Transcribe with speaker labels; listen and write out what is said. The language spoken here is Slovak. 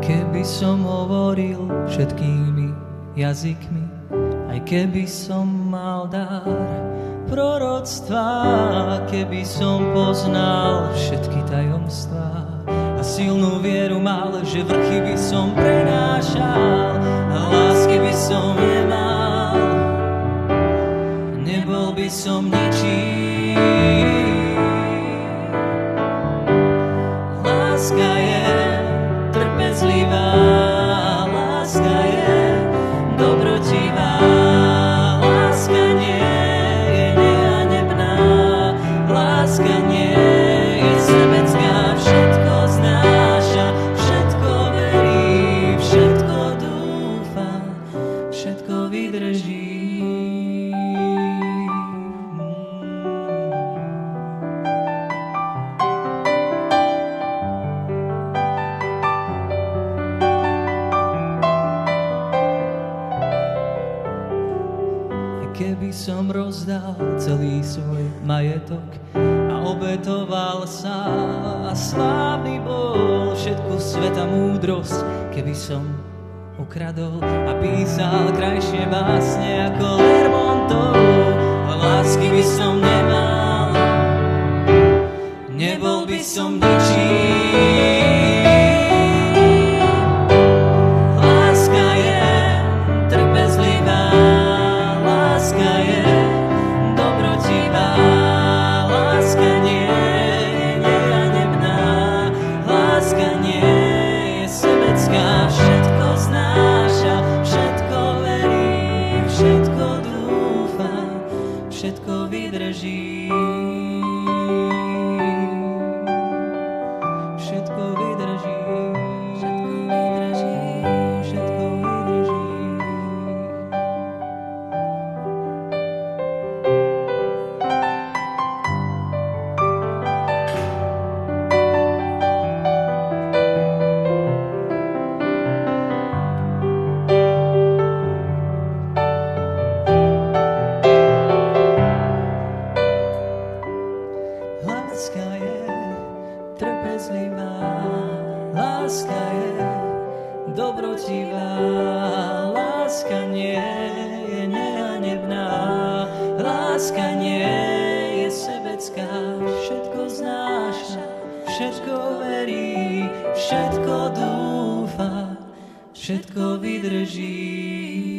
Speaker 1: keby som hovoril všetkými jazykmi, aj keby som mal dar proroctva, keby som poznal všetky tajomstvá a silnú vieru mal, že vrchy by som prenášal a lásky by som nemal, nebol by som ničím. Láska je trpezlivá, láska je dobrotivá, láska nie je nehanebná, láska nie je sebecká, všetko znáša, všetko verí, všetko dúfa, všetko vydrží. Keby som rozdal celý svoj majetok a obetoval sa a slávny bol všetku sveta múdrosť, keby som ukradol a písal krajšie básne ako Lermontov, a lásky by som nemal, nebol by som ničím. Láska je trpezlivá, láska je dobrotivá, láska nie je nehanebná, láska nie je sebecká, všetko znáša, všetko verí, všetko dúfa, všetko vydrží. Všetko vydrží, všetko vydrží, všetko vydrží. Láska je trpezlivá, láska je dobrotivá, láska nie je nehanebná, láska nie je sebecká, všetko znáša, všetko verí, všetko dúfa, všetko vydrží.